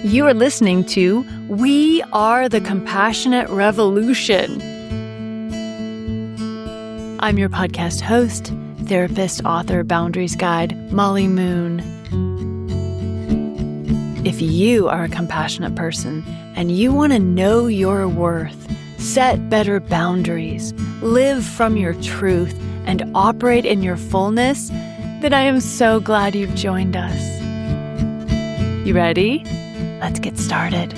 You are listening to We Are the Compassionate Revolution. I'm your podcast host, therapist, author, boundaries guide, Molly Moon. If you are a compassionate person and you want to know your worth, set better boundaries, live from your truth, and operate in your fullness, then I am so glad you've joined us. You ready? Let's get started.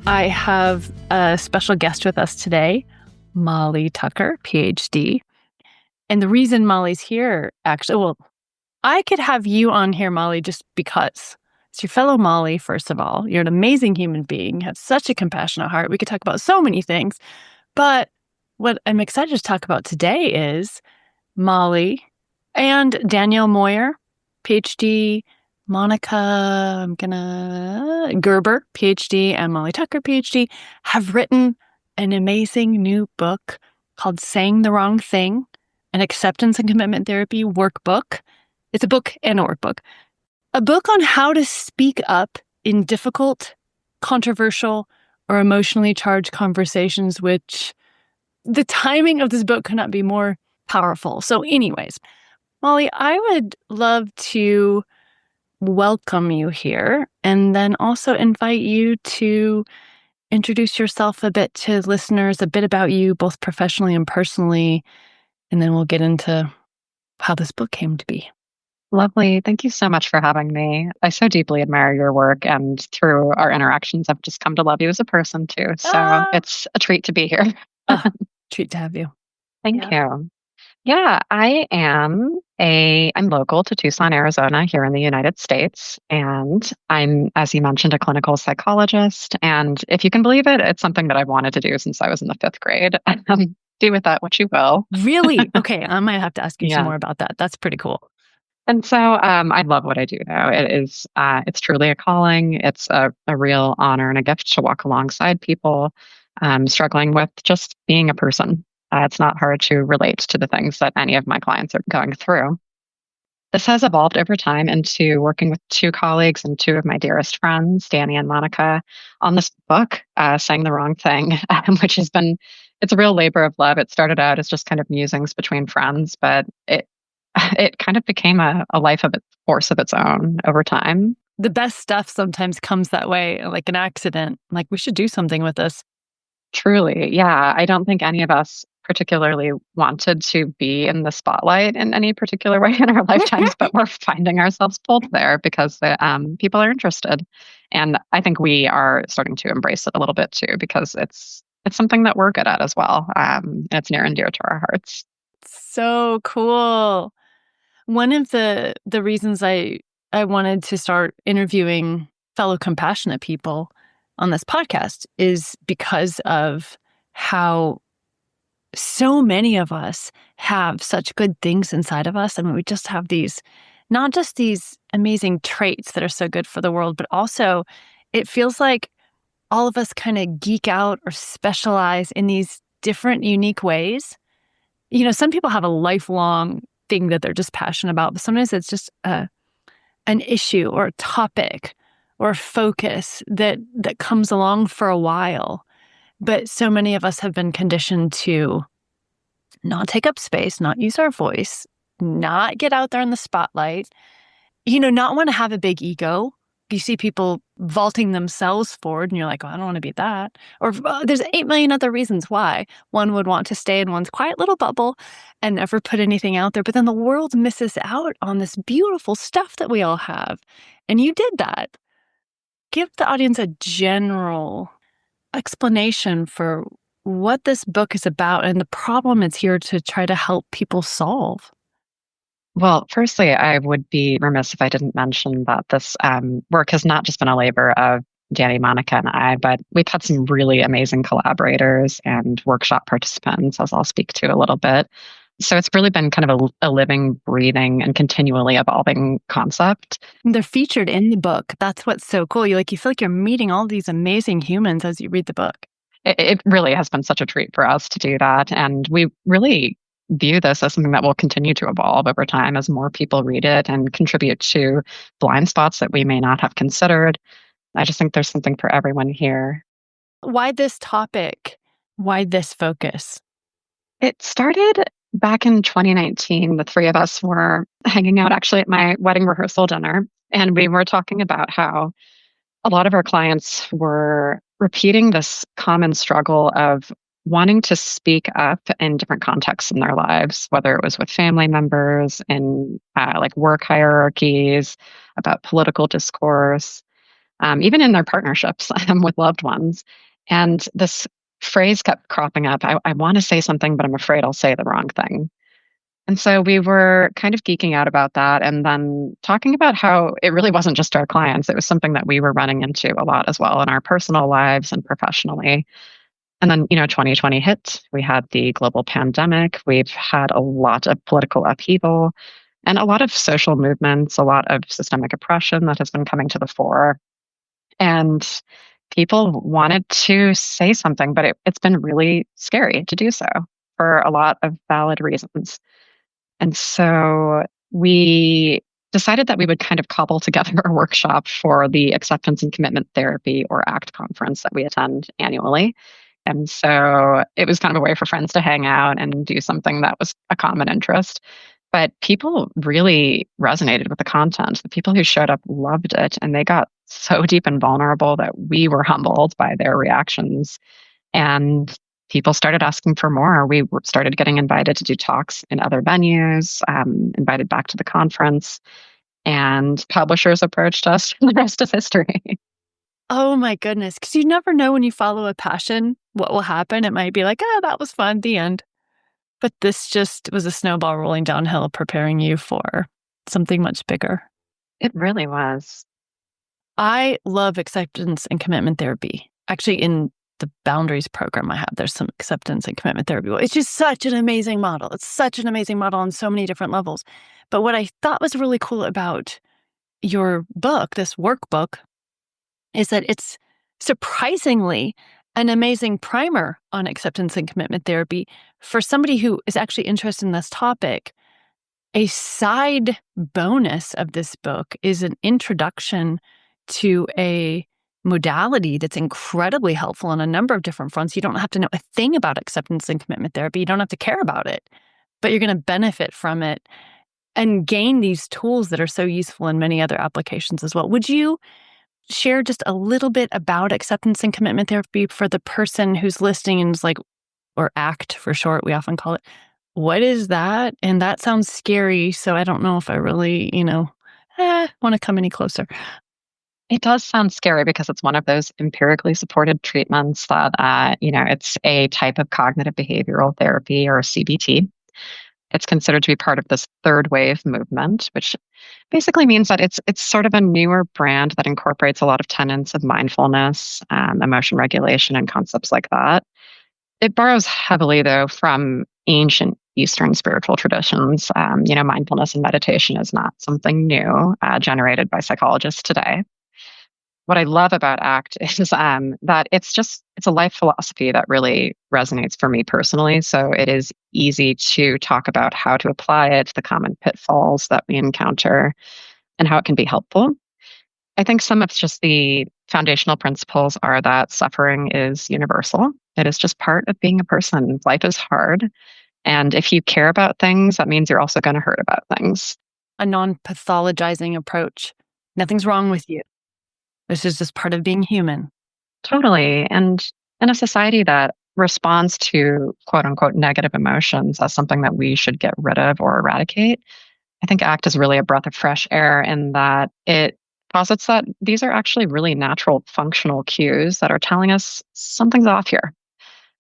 I have a special guest with us today, Molly Tucker, PhD. And the reason Molly's here, I could have you on here, Molly, just because. It's your fellow Molly, first of all. You're an amazing human being, have such a compassionate heart. We could talk about so many things. But what I'm excited to talk about today is Molly and Danielle Moyer, PhD, Monica Gerber, PhD, and Molly Tucker, PhD, have written an amazing new book called Saying the Wrong Thing, an acceptance and commitment therapy workbook. It's a book and a workbook. A book on how to speak up in difficult, controversial, or emotionally charged conversations, which the timing of this book could not be more powerful. So anyways, Molly, I would love to welcome you here and then also invite you to introduce yourself a bit to listeners, a bit about you, both professionally and personally, and then we'll get into how this book came to be. Lovely. Thank you so much for having me. I so deeply admire your work, and through our interactions, I've just come to love you as a person too. So it's a treat to be here. Treat to have you. Thank you. Yeah, I'm local to Tucson, Arizona, here in the United States. And I'm, as you mentioned, a clinical psychologist. And if you can believe it, it's something that I've wanted to do since I was in the 5th grade. Do with that what you will. Really? Okay, I might have to ask you some more about that. That's pretty cool. And so I love what I do now. It's truly a calling. It's a real honor and a gift to walk alongside people struggling with just being a person. It's not hard to relate to the things that any of my clients are going through. This has evolved over time into working with 2 colleagues and 2 of my dearest friends, Danny and Monica, on this book, Saying the Wrong Thing, which it's a real labor of love. It started out as just kind of musings between friends, but it kind of became a life of its force of its own over time. The best stuff sometimes comes that way, like an accident. Like, we should do something with this. Truly, yeah. I don't think any of us particularly wanted to be in the spotlight in any particular way in our lifetimes, but we're finding ourselves pulled there because people are interested. And I think we are starting to embrace it a little bit too, because it's something that we're good at as well. It's near and dear to our hearts. So cool. One of the reasons I wanted to start interviewing fellow compassionate people on this podcast is because of how so many of us have such good things inside of us. I mean, we just have not just these amazing traits that are so good for the world, but also it feels like all of us kind of geek out or specialize in these different, unique ways. You know, some people have a lifelong thing that they're just passionate about, but sometimes it's just an issue or a topic or a focus that comes along for a while. But so many of us have been conditioned to not take up space, not use our voice, not get out there in the spotlight, not want to have a big ego. You see people vaulting themselves forward and you're like, oh, I don't want to be that. Or there's 8 million other reasons why one would want to stay in one's quiet little bubble and never put anything out there. But then the world misses out on this beautiful stuff that we all have. And you did that. Give the audience a general explanation for what this book is about and the problem it's here to try to help people solve. Well, firstly, I would be remiss if I didn't mention that this work has not just been a labor of Danny, Monica, and I, but we've had some really amazing collaborators and workshop participants, as I'll speak to a little bit. So it's really been kind of a living, breathing, and continually evolving concept. They're featured in the book. That's what's so cool. You feel like you're meeting all these amazing humans as you read the book. It really has been such a treat for us to do that. And we really view this as something that will continue to evolve over time as more people read it and contribute to blind spots that we may not have considered. I just think there's something for everyone here. Why this topic? Why this focus? It started back in 2019. The three of us were hanging out actually at my wedding rehearsal dinner, and we were talking about how a lot of our clients were repeating this common struggle of wanting to speak up in different contexts in their lives, whether it was with family members and like work hierarchies, about political discourse, even in their partnerships with loved ones. And this phrase kept cropping up. I want to say something, but I'm afraid I'll say the wrong thing. And so we were kind of geeking out about that and then talking about how it really wasn't just our clients. It was something that we were running into a lot as well in our personal lives and professionally. And then, 2020 hit. We had the global pandemic. We've had a lot of political upheaval and a lot of social movements, a lot of systemic oppression that has been coming to the fore. And people wanted to say something, but it's been really scary to do so for a lot of valid reasons. And so we decided that we would kind of cobble together a workshop for the Acceptance and Commitment Therapy, or ACT conference, that we attend annually. And so it was kind of a way for friends to hang out and do something that was a common interest. But people really resonated with the content. The people who showed up loved it, and they got so deep and vulnerable that we were humbled by their reactions. And people started asking for more. Started getting invited to do talks in other venues, invited back to the conference, and publishers approached us, and the rest is history. Oh my goodness. Because you never know when you follow a passion what will happen. It might be like, oh, that was fun, the end. But this just was a snowball rolling downhill, preparing you for something much bigger. It really was. I love acceptance and commitment therapy. Actually, in the Boundaries program I have, there's some acceptance and commitment therapy. Well, it's just such an amazing model. It's such an amazing model on so many different levels. But what I thought was really cool about your book, this workbook, is that it's surprisingly an amazing primer on acceptance and commitment therapy for somebody who is actually interested in this topic. A side bonus of this book is an introduction to a modality that's incredibly helpful on a number of different fronts. You don't have to know a thing about acceptance and commitment therapy. You don't have to care about it, but you're going to benefit from it and gain these tools that are so useful in many other applications as well. Would you share just a little bit about acceptance and commitment therapy for the person who's listening and is like, or ACT for short, we often call it, what is that? And that sounds scary. So I don't know if I really, want to come any closer. It does sound scary because it's one of those empirically supported treatments that, it's a type of cognitive behavioral therapy, or CBT. It's considered to be part of this third wave movement, which basically means that it's sort of a newer brand that incorporates a lot of tenets of mindfulness, emotion regulation, and concepts like that. It borrows heavily, though, from ancient Eastern spiritual traditions. Mindfulness and meditation is not something new generated by psychologists today. What I love about ACT is that it's a life philosophy that really resonates for me personally. So it is easy to talk about how to apply it, the common pitfalls that we encounter, and how it can be helpful. I think some of just the foundational principles are that suffering is universal. It is just part of being a person. Life is hard. And if you care about things, that means you're also going to hurt about things. A non pathologizing approach. Nothing's wrong with you. This is just part of being human. Totally. And in a society that responds to quote unquote negative emotions as something that we should get rid of or eradicate, I think ACT is really a breath of fresh air in that it posits that these are actually really natural functional cues that are telling us something's off here.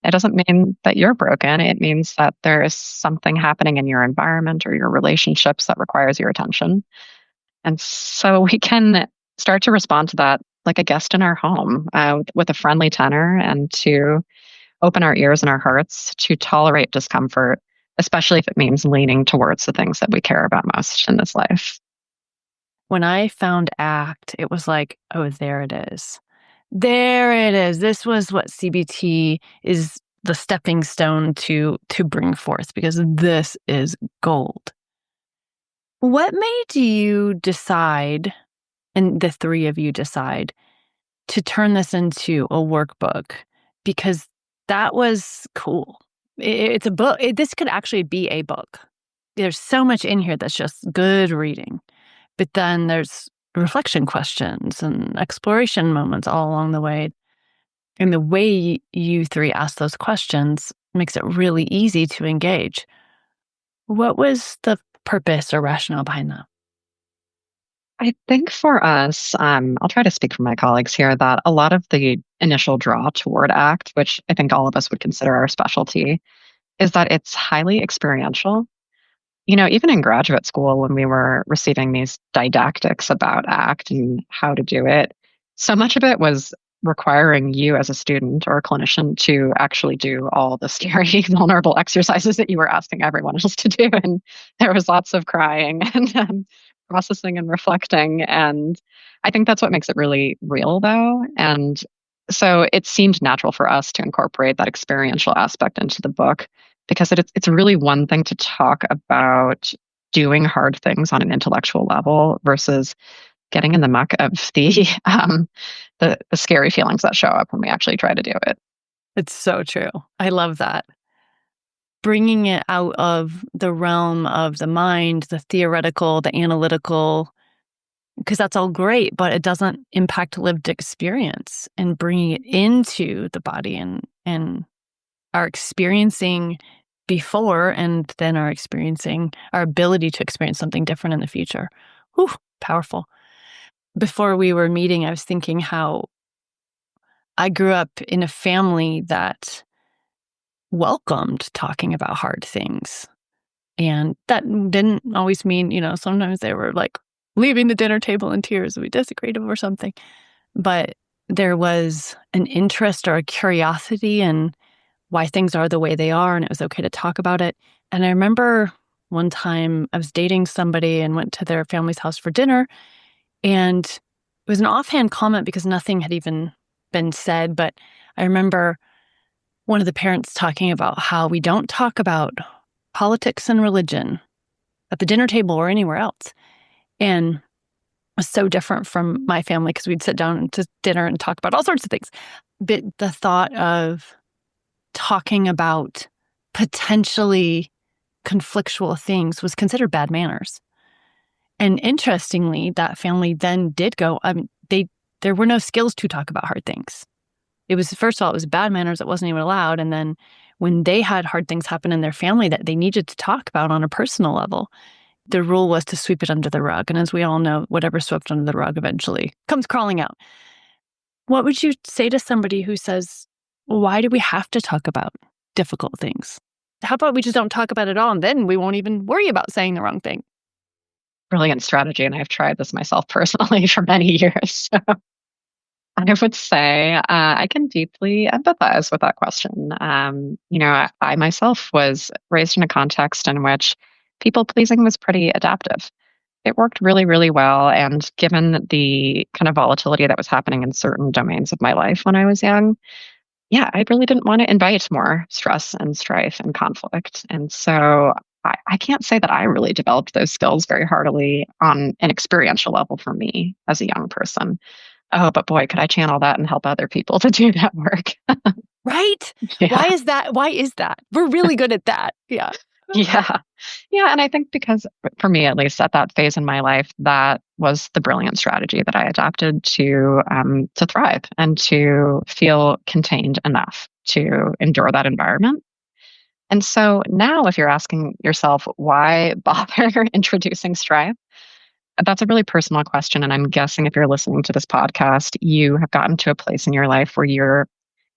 It doesn't mean that you're broken. It means that there is something happening in your environment or your relationships that requires your attention. And so we can start to respond to that like a guest in our home, with a friendly tenor, and to open our ears and our hearts to tolerate discomfort, especially if it means leaning towards the things that we care about most in this life. When I found ACT, it was like, oh, there it is. There it is. This was what CBT is the stepping stone to bring forth, because this is gold. What made you decide, and the three of you decide, to turn this into a workbook? Because that was cool. It's a book. This could actually be a book. There's so much in here that's just good reading. But then there's reflection questions and exploration moments all along the way. And the way you three ask those questions makes it really easy to engage. What was the purpose or rationale behind that? I think for us, I'll try to speak for my colleagues here, that a lot of the initial draw toward ACT, which I think all of us would consider our specialty, is that it's highly experiential. Even in graduate school, when we were receiving these didactics about ACT and how to do it, so much of it was requiring you as a student or a clinician to actually do all the scary, vulnerable exercises that you were asking everyone else to do. And there was lots of crying and processing and reflecting. And I think that's what makes it really real, though. And so it seemed natural for us to incorporate that experiential aspect into the book because it's really one thing to talk about doing hard things on an intellectual level versus getting in the muck of the scary feelings that show up when we actually try to do it. It's so true. I love that. Bringing it out of the realm of the mind, the theoretical, the analytical, because that's all great, but it doesn't impact lived experience, and bringing it into the body and our experiencing before and then our ability to experience something different in the future. Whew, powerful. Before we were meeting, I was thinking how I grew up in a family that welcomed talking about hard things. And that didn't always mean, sometimes they were like leaving the dinner table in tears. We disagreed over something. But there was an interest or a curiosity in why things are the way they are, and it was okay to talk about it. And I remember one time I was dating somebody and went to their family's house for dinner, and it was an offhand comment because nothing had even been said. But I remember one of the parents talking about how we don't talk about politics and religion at the dinner table or anywhere else. And it was so different from my family because we'd sit down to dinner and talk about all sorts of things. But the thought of talking about potentially conflictual things was considered bad manners. And interestingly, that family then did go, there were no skills to talk about hard things. It was, first of all, it was bad manners. It wasn't even allowed. And then when they had hard things happen in their family that they needed to talk about on a personal level, the rule was to sweep it under the rug. And as we all know, whatever's swept under the rug eventually comes crawling out. What would you say to somebody who says, why do we have to talk about difficult things? How about we just don't talk about it all, and then we won't even worry about saying the wrong thing? Brilliant strategy. And I've tried this myself personally for many years. So I would say I can deeply empathize with that question. I myself was raised in a context in which people pleasing was pretty adaptive. It worked really, really well. And given the kind of volatility that was happening in certain domains of my life when I was young, yeah, I really didn't want to invite more stress and strife and conflict. And so I can't say that I really developed those skills very heartily on an experiential level for me as a young person. Oh, but boy, could I channel that and help other people to do that work. Right? Yeah. Why is that? Why is that? We're really good at that. Yeah. Yeah. Yeah. And I think because for me, at least at that phase in my life, that was the brilliant strategy that I adopted to thrive and to feel contained enough to endure that environment. And so now, if you're asking yourself, why bother introducing strife? That's a really personal question. And I'm guessing if you're listening to this podcast, you have gotten to a place in your life where you're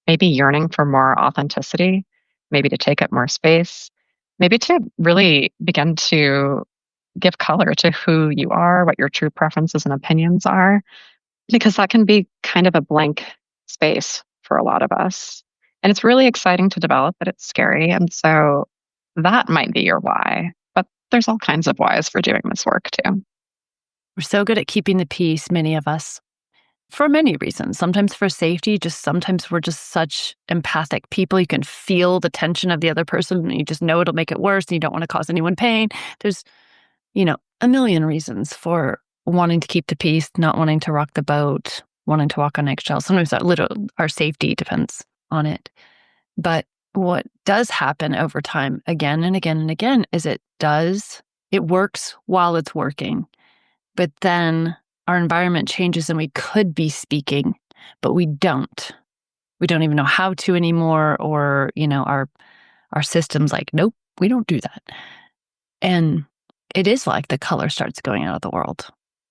maybe yearning for more authenticity, maybe to take up more space, maybe to really begin to give color to who you are, what your true preferences and opinions are, because that can be kind of a blank space for a lot of us. And it's really exciting to develop, but it's scary. And so that might be your why. But there's all kinds of whys for doing this work too. We're so good at keeping the peace, many of us. for many reasons. Sometimes for safety, just sometimes we're just such empathic people. You can feel the tension of the other person and you just know it'll make it worse and you don't want to cause anyone pain. There's, a million reasons for wanting to keep the peace, not wanting to rock the boat, wanting to walk on eggshells. Sometimes our safety depends on it. But what does happen over time again and again and again is it works while it's working. But then our environment changes and we could be speaking, but we don't. We don't even know how to anymore, or, our system's like, nope, we don't do that. And it is like the color starts going out of the world.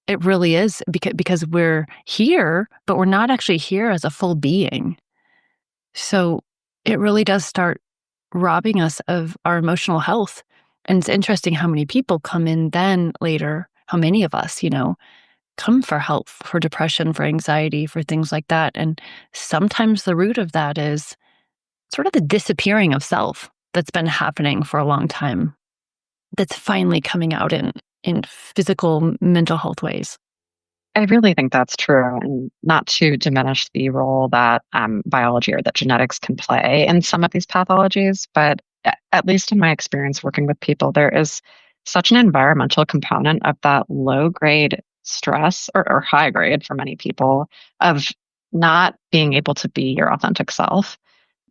It really is because we're here, but we're not actually here as a full being. So it really does start robbing us of our emotional health. And it's interesting how many people come in then later, how many of us, come for help, for depression, for anxiety, for things like that. And sometimes the root of that is sort of the disappearing of self that's been happening for a long time, that's finally coming out in physical mental health ways. I really think that's true, and not to diminish the role that biology or that genetics can play in some of these pathologies, but at least in my experience working with people, there is such an environmental component of that low grade stress or high grade for many people of not being able to be your authentic self.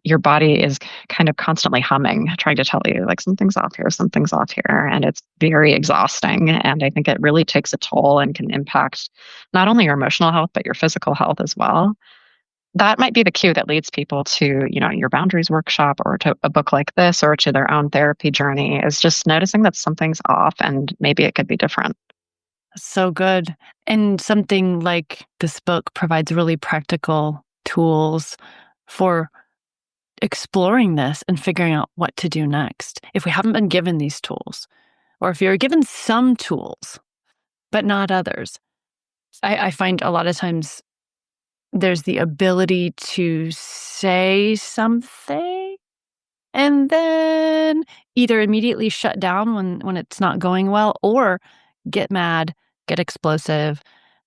Your body is kind of constantly humming, trying to tell you like something's off here, something's off here. And it's very exhausting. And I think it really takes a toll and can impact not only your emotional health, but your physical health as well. That might be the cue that leads people to, your boundaries workshop or to a book like this or to their own therapy journey is just noticing that something's off and maybe it could be different. So good. And something like this book provides really practical tools for exploring this and figuring out what to do next. If we haven't been given these tools, or if you're given some tools, but not others, I find a lot of times there's the ability to say something and then either immediately shut down when it's not going well, or get mad, get explosive,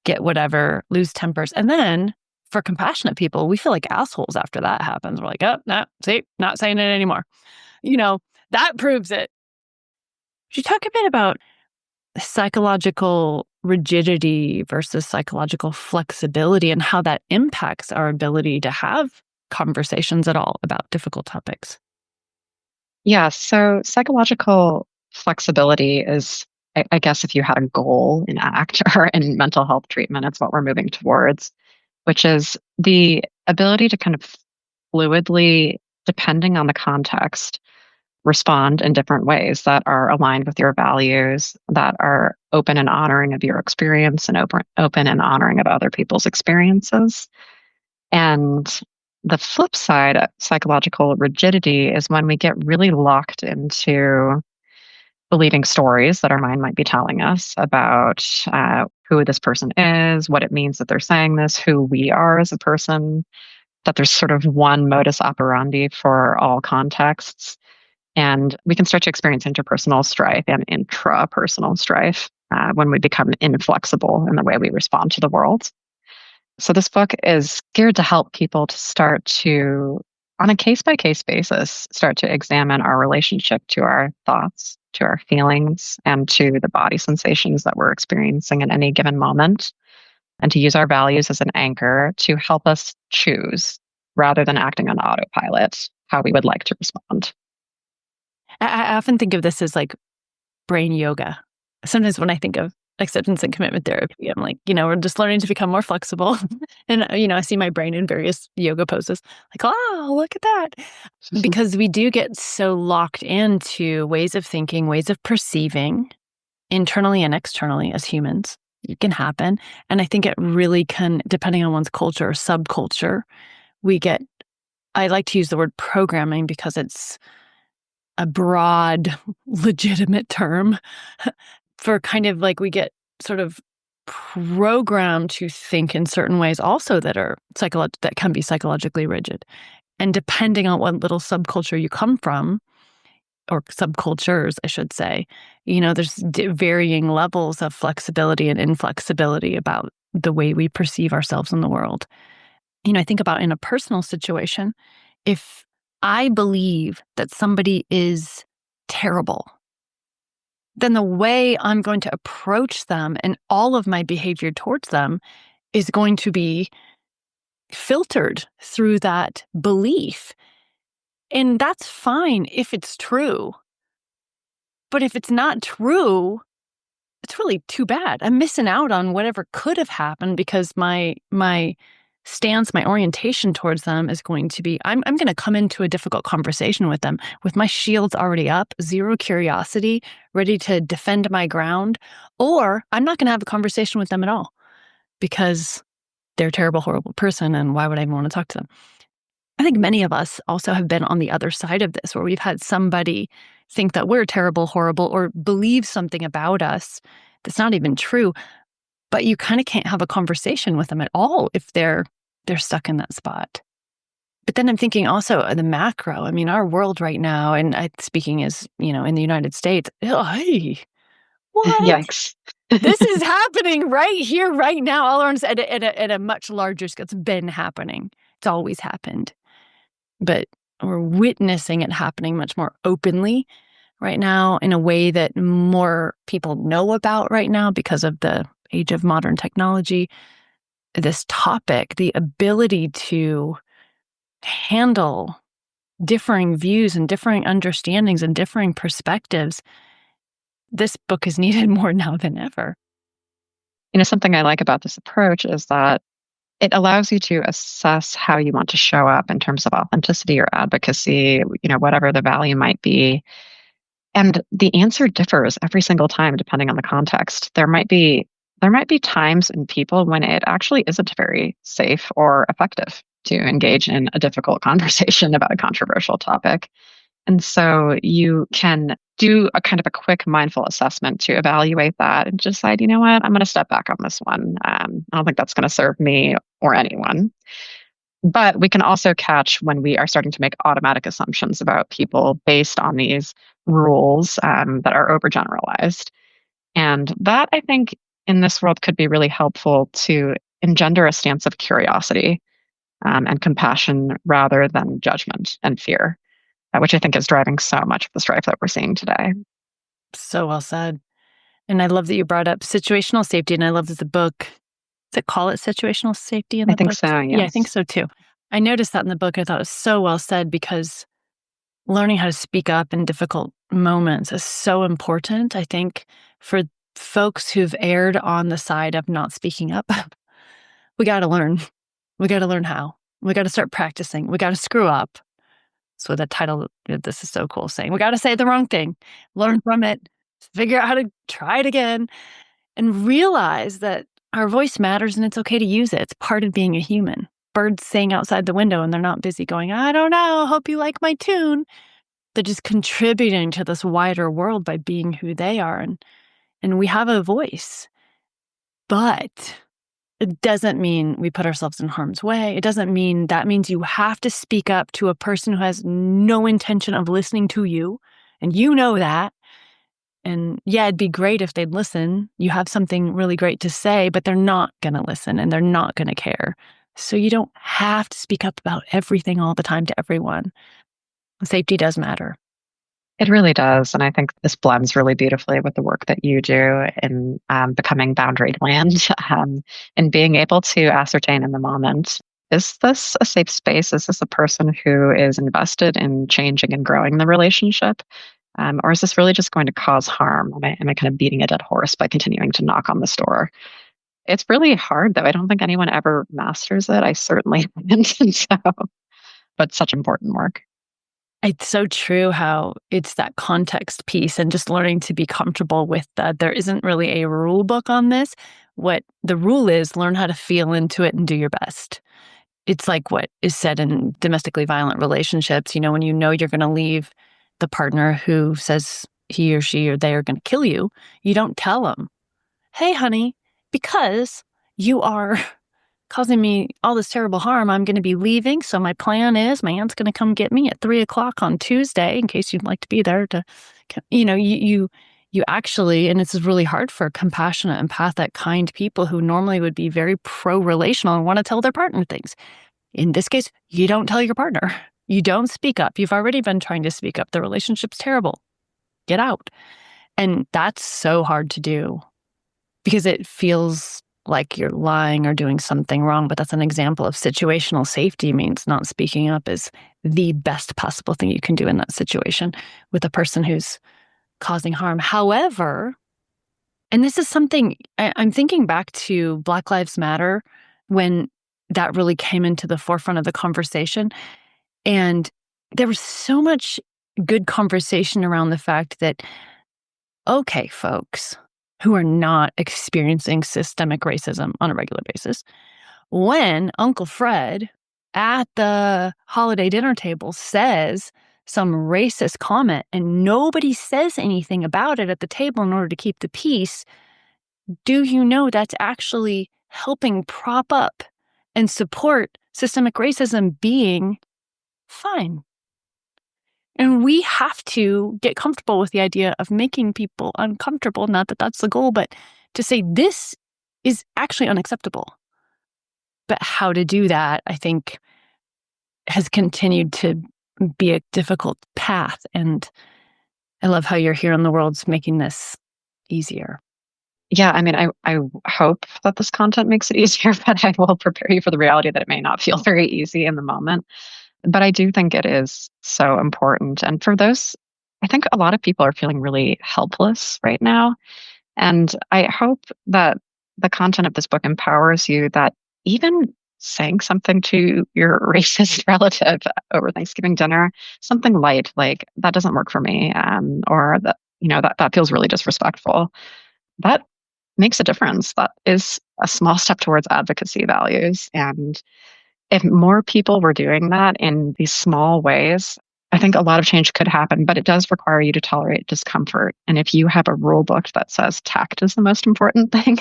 get whatever, lose tempers. And then for compassionate people, we feel like assholes after that happens. We're like, oh, no, see, not saying it anymore. You know, that proves it. Could you talk a bit about psychological rigidity versus psychological flexibility and how that impacts our ability to have conversations at all about difficult topics? Yeah. So psychological flexibility is, I guess, if you had a goal in ACT or in mental health treatment, it's what we're moving towards, which is the ability to kind of fluidly, depending on the context, respond in different ways that are aligned with your values, that are open and honoring of your experience and open and honoring of other people's experiences. And the flip side of psychological rigidity is when we get really locked into believing stories that our mind might be telling us about who this person is, what it means that they're saying this, who we are as a person, that there's sort of one modus operandi for all contexts. And we can start to experience interpersonal strife and intrapersonal strife when we become inflexible in the way we respond to the world. So, this book is geared to help people to start to, on a case by case basis, start to examine our relationship to our thoughts, to our feelings, and to the body sensations that we're experiencing at any given moment, and to use our values as an anchor to help us choose rather than acting on autopilot how we would like to respond. I often think of this as like brain yoga. Sometimes when I think of acceptance and commitment therapy, I'm like, we're just learning to become more flexible. And, I see my brain in various yoga poses, like, oh, look at that. Because we do get so locked into ways of thinking, ways of perceiving internally and externally as humans. It can happen. And I think it really can, depending on one's culture or subculture, I like to use the word programming because it's a broad, legitimate term for kind of like we get sort of programmed to think in certain ways also that are that can be psychologically rigid. And depending on what little subculture you come from, or subcultures, I should say, there's varying levels of flexibility and inflexibility about the way we perceive ourselves in the world. I think about in a personal situation, if I believe that somebody is terrible, then the way I'm going to approach them and all of my behavior towards them is going to be filtered through that belief. And that's fine if it's true. But if it's not true, it's really too bad. I'm missing out on whatever could have happened because my stance, my orientation towards them is going to be I'm going to come into a difficult conversation with them with my shields already up, zero curiosity, ready to defend my ground, or I'm not going to have a conversation with them at all because they're a terrible, horrible person, and why would I even want to talk to them? I think many of us also have been on the other side of this, where we've had somebody think that we're terrible, horrible, or believe something about us that's not even true. But you kind of can't have a conversation with them at all if they're stuck in that spot. But then I'm thinking also of the macro. I mean, our world right now, and speaking as in the United States, hey, what? Yikes. This is happening right here, right now, all around us at a much larger scale. It's been happening. It's always happened. But we're witnessing it happening much more openly right now in a way that more people know about right now because of the age of modern technology. This topic, the ability to handle differing views and differing understandings and differing perspectives, this book is needed more now than ever. Something I like about this approach is that it allows you to assess how you want to show up in terms of authenticity or advocacy, whatever the value might be. And the answer differs every single time depending on the context. There might be times in people when it actually isn't very safe or effective to engage in a difficult conversation about a controversial topic. And so you can do a kind of a quick mindful assessment to evaluate that and decide, you know what, I'm going to step back on this one. I don't think that's going to serve me or anyone. But we can also catch when we are starting to make automatic assumptions about people based on these rules that are overgeneralized. And that, I think, in this world could be really helpful to engender a stance of curiosity and compassion rather than judgment and fear, which I think is driving so much of the strife that we're seeing today. So well said. And I love that you brought up situational safety. And I love that the book, does it call it situational safety in I the think book? so, Yeah, I think yes. so too. I noticed that in the book. I thought it was so well said because learning how to speak up in difficult moments is so important, I think, for folks who've erred on the side of not speaking up. We got to learn. We got to learn how. We got to start practicing. We got to screw up. So the title of this is so cool, saying we got to say the wrong thing, learn from it, figure out how to try it again, and realize that our voice matters and it's okay to use it. It's part of being a human. Birds sing outside the window and they're not busy going, I don't know, hope you like my tune. They're just contributing to this wider world by being who they are. And we have a voice. But it doesn't mean we put ourselves in harm's way. It doesn't mean that means you have to speak up to a person who has no intention of listening to you. And you know that. And yeah, it'd be great if they'd listen. You have something really great to say, but they're not going to listen and they're not going to care. So you don't have to speak up about everything all the time to everyone. Safety does matter. It really does. And I think this blends really beautifully with the work that you do in becoming boundaried land and being able to ascertain in the moment, is this a safe space? Is this a person who is invested in changing and growing the relationship? Or is this really just going to cause harm? Am I kind of beating a dead horse by continuing to knock on the door? It's really hard, though. I don't think anyone ever masters it. I certainly haven't. And so, but such important work. It's so true how it's that context piece and just learning to be comfortable with that. There isn't really a rule book on this. What the rule is, learn how to feel into it and do your best. It's like what is said in domestically violent relationships. When you know you're going to leave the partner who says he or she or they are going to kill you, you don't tell them, hey, honey, because you are causing me all this terrible harm, I'm going to be leaving. So my plan is my aunt's going to come get me at 3:00 on Tuesday in case you'd like to be there to, you you actually, and this is really hard for compassionate, empathic, kind people who normally would be very pro-relational and want to tell their partner things. In this case, you don't tell your partner. You don't speak up. You've already been trying to speak up. The relationship's terrible. Get out. And that's so hard to do because it feels like you're lying or doing something wrong. But that's an example of situational safety means not speaking up is the best possible thing you can do in that situation with a person who's causing harm. However, and this is something I'm thinking back to Black Lives Matter when that really came into the forefront of the conversation. And there was so much good conversation around the fact that, okay, folks who are not experiencing systemic racism on a regular basis, when Uncle Fred at the holiday dinner table says some racist comment and nobody says anything about it at the table in order to keep the peace, do you know that's actually helping prop up and support systemic racism being fine? And we have to get comfortable with the idea of making people uncomfortable. Not that that's the goal, but to say this is actually unacceptable. But how to do that, I think, has continued to be a difficult path. And I love how you're here in the world's making this easier. Yeah, I mean, I hope that this content makes it easier, but I will prepare you for the reality that it may not feel very easy in the moment. But I do think it is so important. And for those, I think a lot of people are feeling really helpless right now. And I hope that the content of this book empowers you that even saying something to your racist relative over Thanksgiving dinner, something light like that doesn't work for me, or that, that feels really disrespectful. That makes a difference. That is a small step towards advocacy values. And if more people were doing that in these small ways, I think a lot of change could happen, but it does require you to tolerate discomfort. And if you have a rule book that says tact is the most important thing,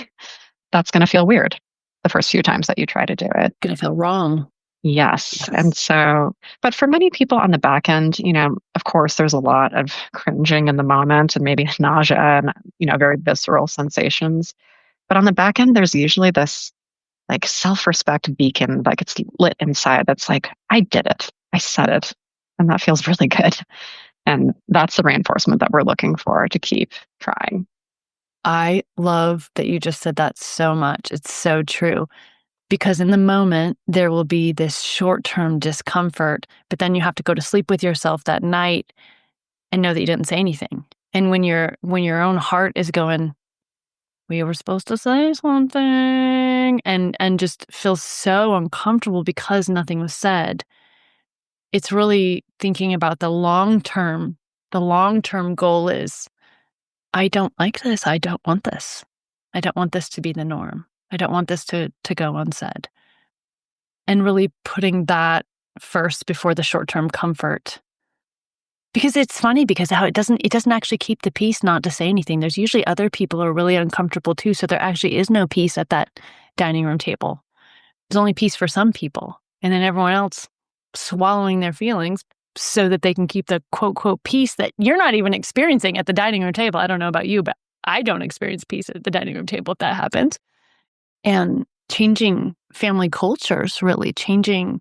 that's going to feel weird the first few times that you try to do it. Gonna feel wrong. Yes. And Yes. so, but for many people on the back end, of course, there's a lot of cringing in the moment and maybe nausea and, very visceral sensations. But on the back end, there's usually this like self-respect beacon like it's lit inside that's like, I did it, I said it, and that feels really good. And that's the reinforcement that we're looking for to keep trying. I love that you just said that so much. It's so true. Because in the moment, there will be this short-term discomfort, but then you have to go to sleep with yourself that night and know that you didn't say anything. And when your own heart is going, we were supposed to say something, and just feel so uncomfortable because nothing was said. It's really thinking about the long term. The long-term goal is, I don't like this. I don't want this. I don't want this to be the norm. I don't want this to go unsaid. And really putting that first before the short-term comfort. Because it's funny because how it doesn't actually keep the peace not to say anything. There's usually other people who are really uncomfortable too, so there actually is no peace at that dining room table. There's only peace for some people, and then everyone else swallowing their feelings so that they can keep the quote, quote, peace that you're not even experiencing at the dining room table. I don't know about you, but I don't experience peace at the dining room table if that happens. And changing family cultures, really changing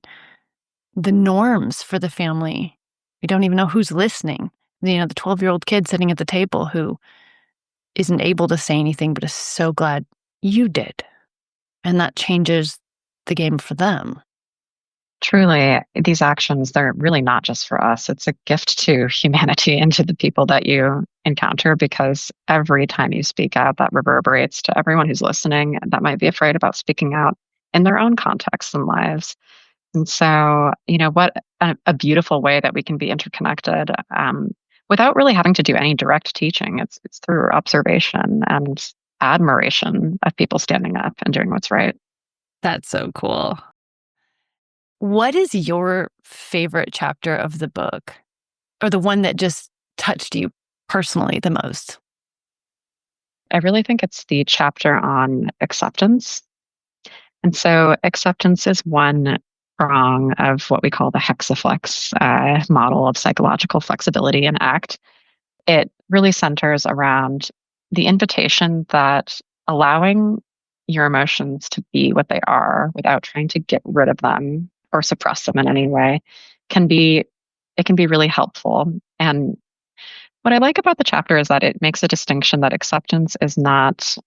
the norms for the family. We don't even know who's listening. The 12-year-old kid sitting at the table who isn't able to say anything but is so glad you did. And that changes the game for them. Truly, these actions, they're really not just for us. It's a gift to humanity and to the people that you encounter because every time you speak out, that reverberates to everyone who's listening that might be afraid about speaking out in their own contexts and lives. And so, what a beautiful way that we can be interconnected without really having to do any direct teaching. It's through observation and admiration of people standing up and doing what's right. That's so cool. What is your favorite chapter of the book, or the one that just touched you personally the most? I really think it's the chapter on acceptance. And so, acceptance is one prong of what we call the hexaflex model of psychological flexibility and ACT. It really centers around the invitation that allowing your emotions to be what they are without trying to get rid of them or suppress them in any way can be it can be really helpful. And what I like about the chapter is that it makes a distinction that acceptance is not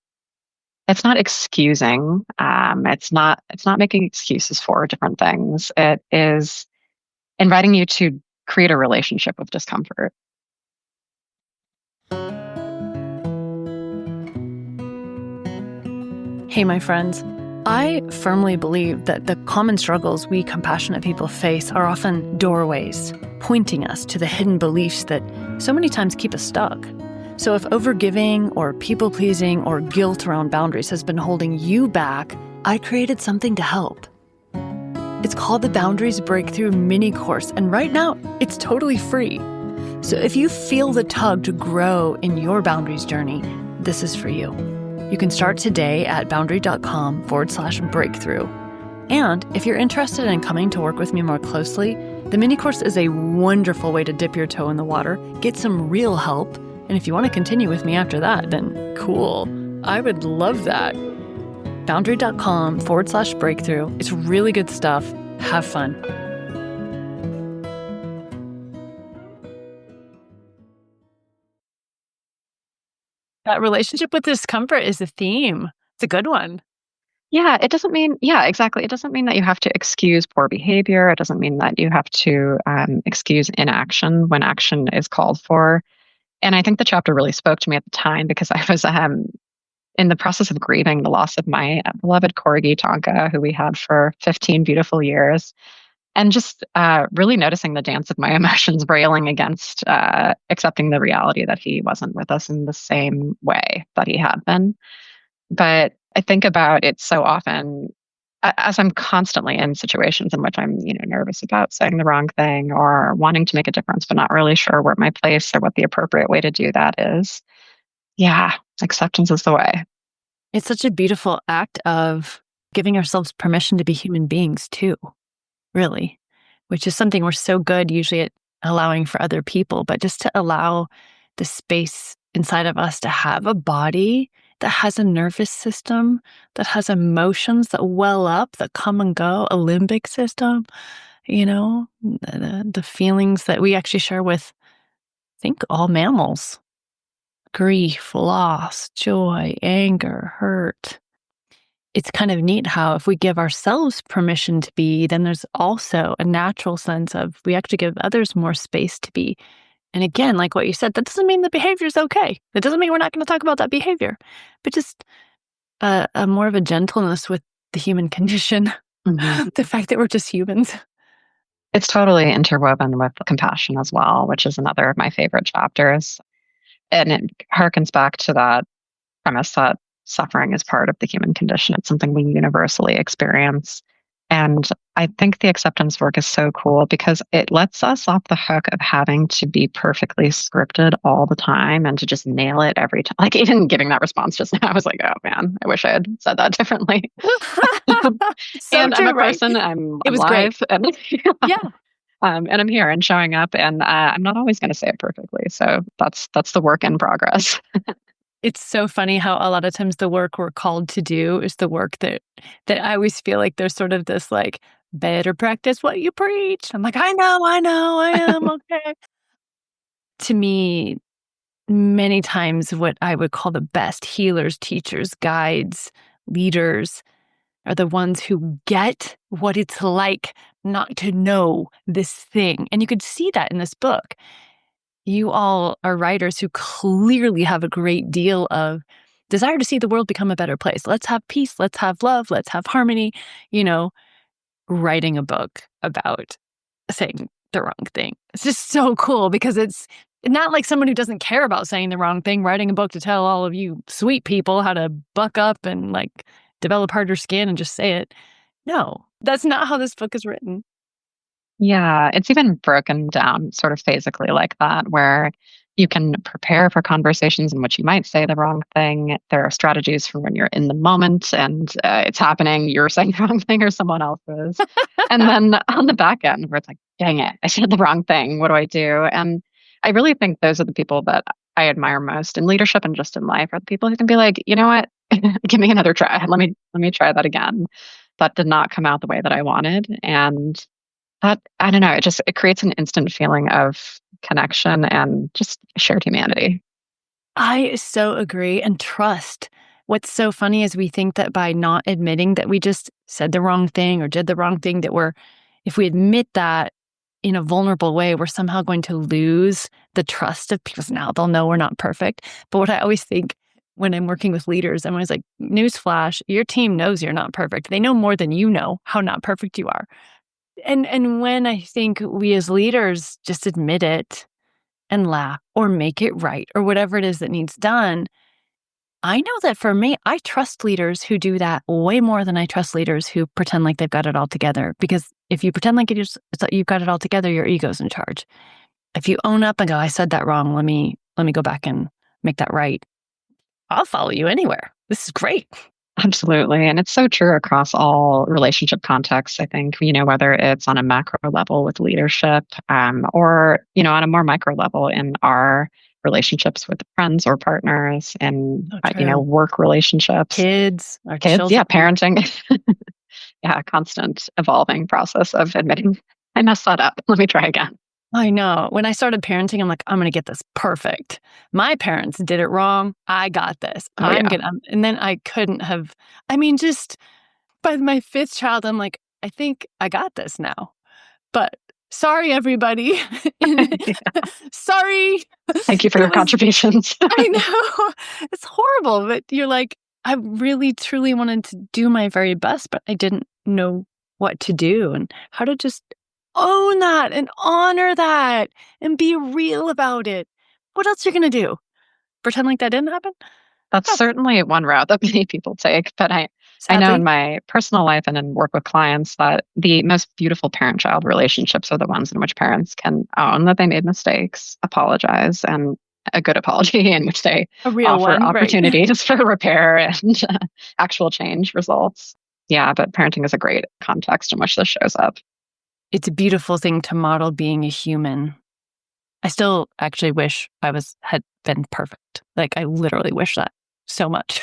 it's not excusing. It's not making excuses for different things. It is inviting you to create a relationship with discomfort. Hey, my friends. I firmly believe that the common struggles we compassionate people face are often doorways, pointing us to the hidden beliefs that so many times keep us stuck. So if overgiving or people-pleasing or guilt around boundaries has been holding you back, I created something to help. It's called the Boundaries Breakthrough Mini Course, and right now, it's totally free. So if you feel the tug to grow in your boundaries journey, this is for you. You can start today at boundary.com/breakthrough. And if you're interested in coming to work with me more closely, the mini course is a wonderful way to dip your toe in the water, get some real help, and if you want to continue with me after that, then cool. I would love that. Boundary.com/breakthrough. It's really good stuff. Have fun. That relationship with discomfort is the theme. It's a good one. Yeah, exactly. It doesn't mean that you have to excuse poor behavior. It doesn't mean that you have to excuse inaction when action is called for. And I think the chapter really spoke to me at the time because I was in the process of grieving the loss of my beloved corgi Tonka, who we had for 15 beautiful years, and just really noticing the dance of my emotions railing against accepting the reality that he wasn't with us in the same way that he had been. But I think about it so often as I'm constantly in situations in which I'm, nervous about saying the wrong thing or wanting to make a difference, but not really sure where my place or what the appropriate way to do that is. Yeah, acceptance is the way. It's such a beautiful act of giving ourselves permission to be human beings too, really, which is something we're so good usually at allowing for other people, but just to allow the space inside of us to have a body that has a nervous system, that has emotions that well up, that come and go, a limbic system, the feelings that we actually share with, I think, all mammals: grief, loss, joy, anger, hurt. It's kind of neat how if we give ourselves permission to be, then there's also a natural sense of we actually give others more space to be. And again, like what you said, that doesn't mean the behavior is okay. That doesn't mean we're not going to talk about that behavior, but just a more of a gentleness with the human condition, Mhm. the fact that we're just humans. It's totally interwoven with compassion as well, which is another of my favorite chapters. And it harkens back to that premise that suffering is part of the human condition. It's something we universally experience. And I think the acceptance work is so cool because it lets us off the hook of having to be perfectly scripted all the time and to just nail it every time. Like even giving that response just now, I was like, oh man, I wish I had said that differently. So And I'm true, a right? person, I'm It I'm was great. live and Yeah. and I'm here and showing up and I'm not always going to say it perfectly. So that's the work in progress. It's so funny how a lot of times the work we're called to do is the work that I always feel like there's sort of this like, better practice what you preach. I'm like, I know, I am okay. To me, many times what I would call the best healers, teachers, guides, leaders are the ones who get what it's like not to know this thing. And you could see that in this book. You all are writers who clearly have a great deal of desire to see the world become a better place. Let's have peace, let's have love, let's have harmony. You know, writing a book about saying the wrong thing. It's just so cool because it's not like someone who doesn't care about saying the wrong thing, writing a book to tell all of you sweet people how to buck up and like develop harder skin and just say it. No, that's not how this book is written. Yeah, it's even broken down sort of physically like that, where you can prepare for conversations in which you might say the wrong thing. There are strategies for when you're in the moment and it's happening, you're saying the wrong thing or someone else is. And then on the back end, where it's like, dang it, I said the wrong thing. What do I do? And I really think those are the people that I admire most in leadership and just in life are the people who can be like, you know what, give me another try. Let me try that again. That did not come out the way that I wanted, and that I don't know. It creates an instant feeling of connection and just shared humanity. I so agree and trust. What's so funny is we think that by not admitting that we just said the wrong thing or did the wrong thing, that if we admit that in a vulnerable way, we're somehow going to lose the trust of people. Now they'll know we're not perfect. But what I always think when I'm working with leaders, I'm always like, newsflash, your team knows you're not perfect. They know more than you know how not perfect you are. And when I think we as leaders just admit it and laugh or make it right or whatever it is that needs done, I know that for me, I trust leaders who do that way more than I trust leaders who pretend like they've got it all together. Because if you pretend like you've got it all together, your ego's in charge. If you own up and go, I said that wrong, let me go back and make that right. I'll follow you anywhere. This is great. Absolutely. And it's so true across all relationship contexts. I think, whether it's on a macro level with leadership, or, on a more micro level in our relationships with friends or partners and, So true. work relationships, Kids, our kids, children. yeah, parenting. Yeah, constant evolving process of admitting I messed that up. Let me try again. I know. When I started parenting, I'm like, I'm going to get this perfect. My parents did it wrong. I got this. Oh, yeah. And then I couldn't have, just by my fifth child, I'm like, I think I got this now. But sorry, everybody. Sorry. Thank you for your It was, contributions. I know. It's horrible, but you're like, I really truly wanted to do my very best, but I didn't know what to do and how to just own that and honor that and be real about it. What else are you going to do? Pretend like that didn't happen? That's Oh, certainly one route that many people take, but I know in sadly, my personal life and in work with clients that the most beautiful parent-child relationships are the ones in which parents can own that they made mistakes, apologize, and a good apology in which they a real offer one, right? opportunities for repair and actual change results. Yeah, but parenting is a great context in which this shows up. It's a beautiful thing to model being a human. I still actually wish had been perfect. Like, I literally wish that so much.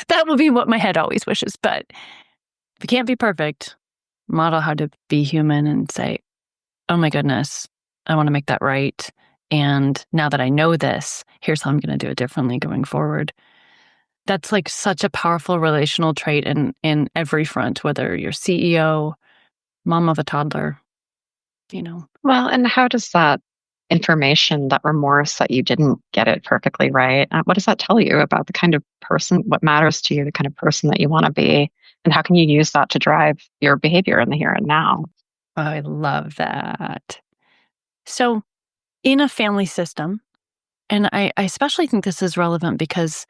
That would be what my head always wishes. But if you can't be perfect, model how to be human and say, oh my goodness, I want to make that right. And now that I know this, here's how I'm going to do it differently going forward. That's like such a powerful relational trait in every front, whether you're CEO, mom of a toddler, you know. Well, and how does that information, that remorse that you didn't get it perfectly right, what does that tell you about the kind of person, what matters to you, the kind of person that you want to be? And how can you use that to drive your behavior in the here and now? I love that. So, in a family system, and I especially think this is relevant because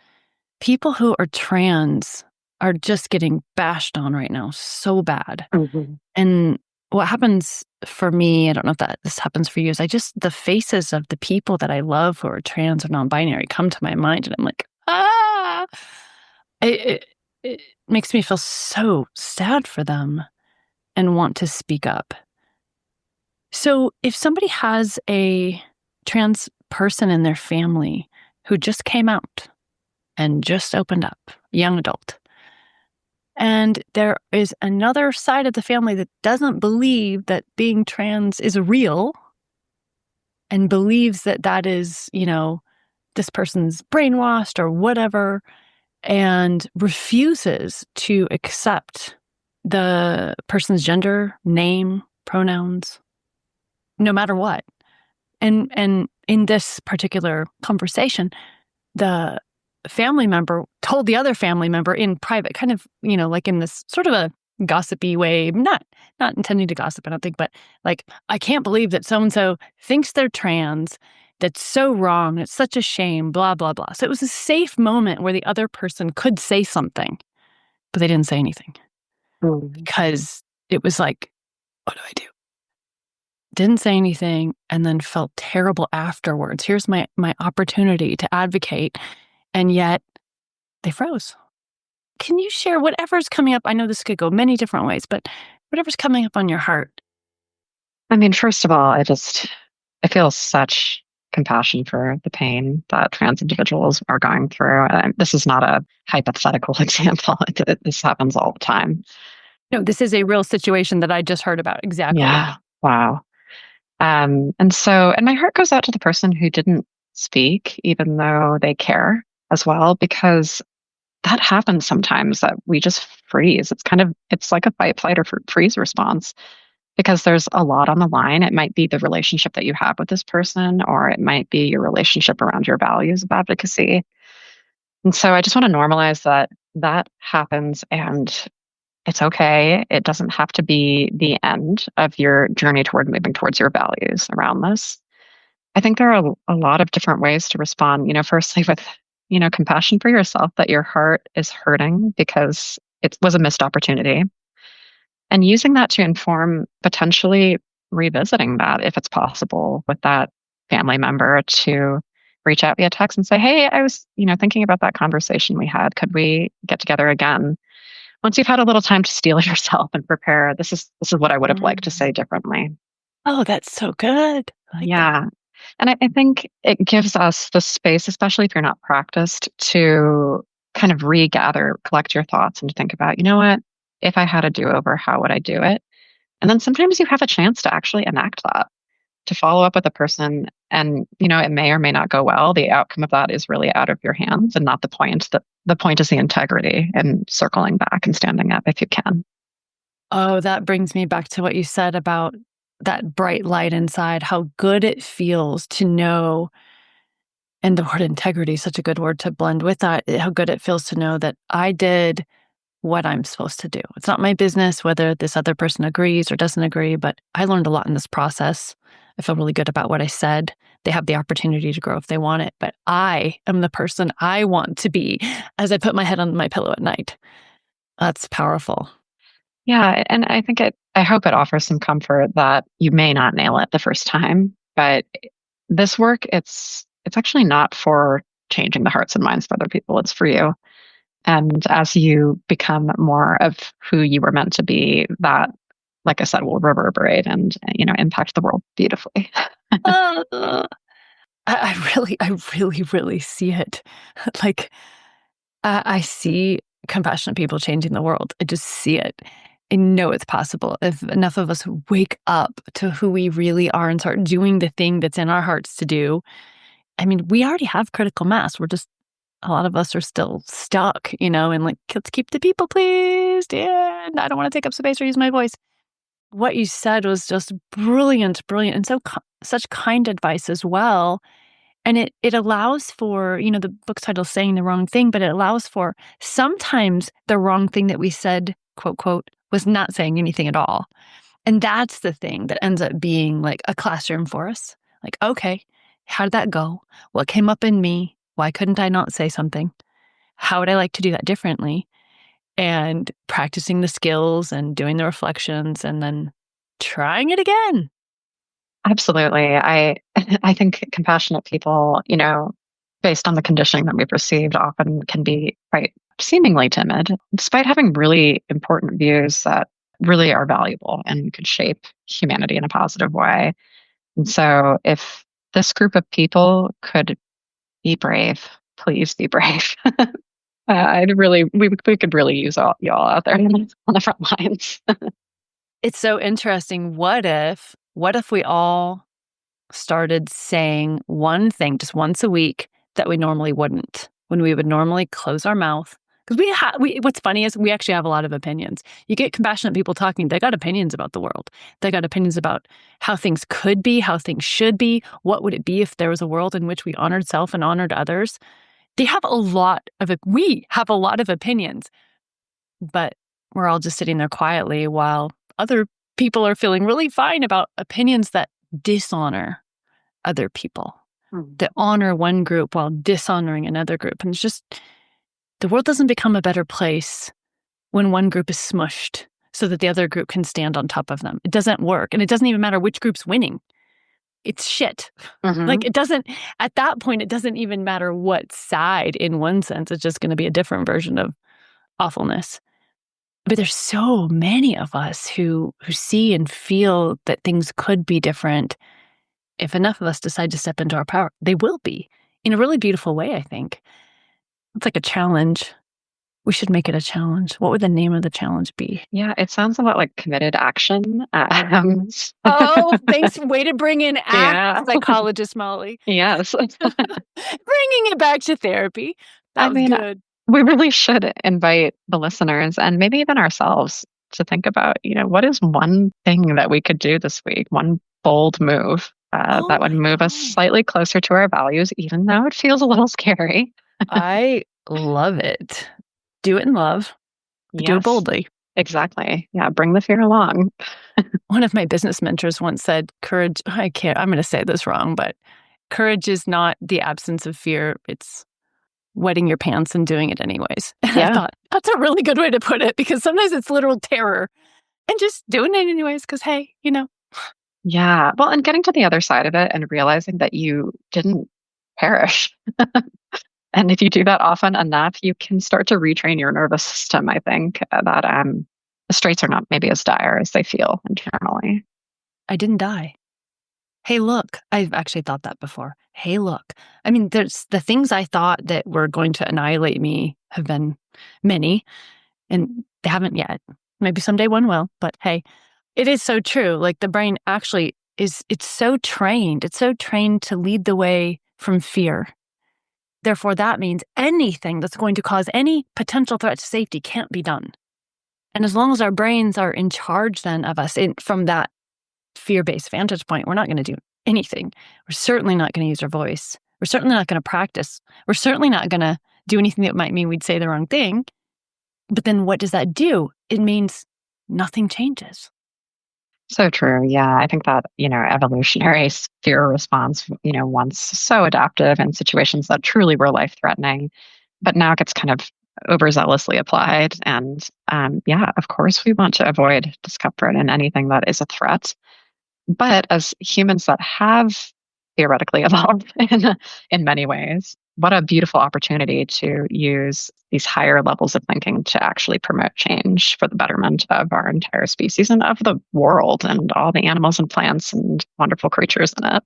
people who are trans are just getting bashed on right now so bad. Mhm. And what happens for me, I don't know if this happens for you, is the faces of the people that I love who are trans or non-binary come to my mind, and I'm like, ah, it makes me feel so sad for them and want to speak up. So if somebody has a trans person in their family who just came out and just opened up, young adult, and there is another side of the family that doesn't believe that being trans is real and believes that that is, this person's brainwashed or whatever, and refuses to accept the person's gender, name, pronouns, no matter what. And in this particular conversation, the family member told the other family member in private, kind of, like in this sort of a gossipy way, not intending to gossip, I don't think, but like, I can't believe that so and so thinks they're trans. That's so wrong. It's such a shame, blah, blah, blah. So it was a safe moment where the other person could say something, but they didn't say anything Mm. because it was like, what do I do? Didn't say anything and then felt terrible afterwards. Here's my opportunity to advocate, and yet they froze. Can you share whatever's coming up? I know this could go many different ways, but whatever's coming up on your heart. I mean, first of all, I feel such compassion for the pain that trans individuals are going through. This is not a hypothetical example. This happens all the time. No, this is a real situation that I just heard about. Exactly. Yeah. Wow. And my heart goes out to the person who didn't speak, even though they care as well, because that happens sometimes that we just freeze. It's like a fight, flight, or freeze response because there's a lot on the line. It might be the relationship that you have with this person, or it might be your relationship around your values of advocacy. And so I just want to normalize that that happens and it's okay. It doesn't have to be the end of your journey toward moving towards your values around this. I think there are a lot of different ways to respond. Firstly, with, compassion for yourself that your heart is hurting because it was a missed opportunity and using that to inform potentially revisiting that if it's possible with that family member to reach out via text and say, hey, I was, thinking about that conversation we had. Could we get together again? Once you've had a little time to steel yourself and prepare, this is what I would have liked to Mm. say differently. Oh, that's so good. I like that. Yeah. And I think it gives us the space, especially if you're not practiced, to kind of regather, collect your thoughts and to think about, you know what, if I had a do over, how would I do it? And then sometimes you have a chance to actually enact that, to follow up with a person. And, it may or may not go well. The outcome of that is really out of your hands and not the point. The point is the integrity and circling back and standing up if you can. Oh, that brings me back to what you said about that bright light inside, how good it feels to know, and the word integrity is such a good word to blend with that, how good it feels to know that I did what I'm supposed to do. It's not my business whether this other person agrees or doesn't agree, but I learned a lot in this process. I feel really good about what I said. They have the opportunity to grow if they want it, but I am the person I want to be as I put my head on my pillow at night. That's powerful. Yeah, and I hope it offers some comfort that you may not nail it the first time, but this work, it's actually not for changing the hearts and minds of other people, it's for you. And as you become more of who you were meant to be, that, like I said, will reverberate and, impact the world beautifully. Uh, I really see it. Like, I see compassionate people changing the world. I just see it. I know it's possible if enough of us wake up to who we really are and start doing the thing that's in our hearts to do. I mean, we already have critical mass. We're just, a lot of us are still stuck, and like, let's keep the people pleased. And I don't want to take up space or use my voice. What you said was just brilliant, brilliant, and such kind advice as well. And it allows for, the book's title saying the wrong thing, but it allows for sometimes the wrong thing that we said, quote, quote, was not saying anything at all. And that's the thing that ends up being like a classroom for us. Like, okay, how did that go? What came up in me? Why couldn't I not say something? How would I like to do that differently? And practicing the skills and doing the reflections and then trying it again. Absolutely. I think compassionate people, based on the conditioning that we've received, often can be quite seemingly timid, despite having really important views that really are valuable and could shape humanity in a positive way. And so if this group of people could be brave, please be brave. We could really use all y'all out there on the front lines. It's so interesting. What if we all started saying one thing just once a week that we normally wouldn't, when we would normally close our mouth? Because what's funny is we actually have a lot of opinions. You get compassionate people talking, they got opinions about the world. They got opinions about how things could be, how things should be. What would it be if there was a world in which we honored self and honored others? We have a lot of opinions, but we're all just sitting there quietly while other people are feeling really fine about opinions that dishonor other people, Mm. that honor one group while dishonoring another group. And it's just, the world doesn't become a better place when one group is smushed so that the other group can stand on top of them. It doesn't work. And it doesn't even matter which group's winning. It's shit. Like, Mhm. it doesn't, at that point, it doesn't even matter what side in one sense. It's just going to be a different version of awfulness. But there's so many of us who see and feel that things could be different. if enough of us decide to step into our power, they will be in a really beautiful way, I think. It's like a challenge. We should make it a challenge. What would the name of the challenge be? Yeah, it sounds a lot like committed action. Oh, thanks. Way to bring in act, Yeah. psychologist Molly. Yes. Bringing it back to therapy. I That was mean, good. we really should invite the listeners and maybe even ourselves to think about, what is one thing that we could do this week, one bold move Oh that would my move us God. slightly closer to our values, even though it feels a little scary. I love it. Do it in love, but do it Yes, boldly. exactly. Yeah, bring the fear along. One of my business mentors once said, courage, I'm going to say this wrong, but courage is not the absence of fear. It's wetting your pants and doing it anyways. And I Yeah. thought, that's a really good way to put it because sometimes it's literal terror and just doing it anyways because, hey, Yeah. Well, and getting to the other side of it and realizing that you didn't perish. And if you do that often enough, you can start to retrain your nervous system, I think, that the straits are not maybe as dire as they feel internally. I didn't die. Hey, look, I've actually thought that before. Hey, look. I mean, there's the things I thought that were going to annihilate me have been many, and they haven't yet. Maybe someday one will, but hey, it is so true. Like the brain actually it's so trained. It's so trained to lead the way from fear. Therefore, that means anything that's going to cause any potential threat to safety can't be done. And as long as our brains are in charge then of us from that fear-based vantage point, we're not going to do anything. We're certainly not going to use our voice. We're certainly not going to practice. We're certainly not going to do anything that might mean we'd say the wrong thing. But then what does that do? It means nothing changes. So true. Yeah. I think that, evolutionary fear response, once so adaptive in situations that truly were life threatening, but now gets kind of overzealously applied. And yeah, of course, we want to avoid discomfort in anything that is a threat. But as humans that have theoretically evolved in many ways, what a beautiful opportunity to use these higher levels of thinking to actually promote change for the betterment of our entire species and of the world and all the animals and plants and wonderful creatures in it.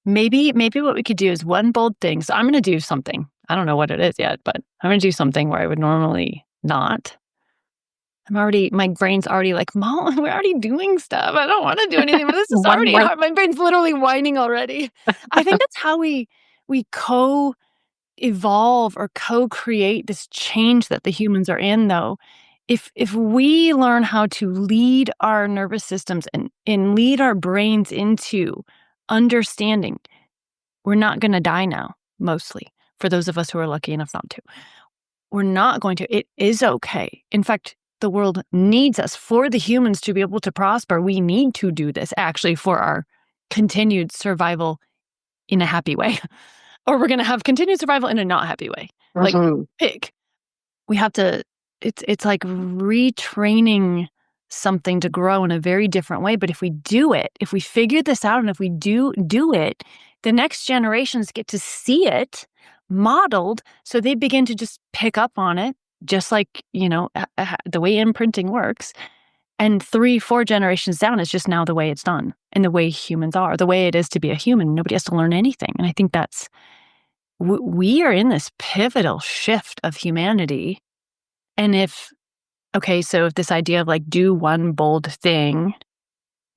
Maybe what we could do is one bold thing. So I'm going to do something. I don't know what it is yet, but I'm going to do something where I would normally not. My brain's already like, Mom, we're already doing stuff. I don't want to do anything, but this is One already more. hard. My brain's literally whining already. I think that's how we co-evolve or co-create this change that the humans are in, though. If we learn how to lead our nervous systems and lead our brains into understanding, we're not going to die now, mostly, for those of us who are lucky enough not to. We're not going to. It is okay. In fact, the world needs us. For the humans to be able to prosper, we need to do this actually for our continued survival in a happy way. Or we're going to have continued survival in a not happy way. Like, Mhm. pick. We have to it's like retraining something to grow in a very different way, but if we do it, if we figure this out and if we do it, the next generations get to see it modeled so they begin to just pick up on it, just like, the way imprinting works. And 3, 4 generations down is just now the way it's done and the way humans are, the way it is to be a human. Nobody has to learn anything. And I think that's we are in this pivotal shift of humanity. And so if this idea of like do one bold thing,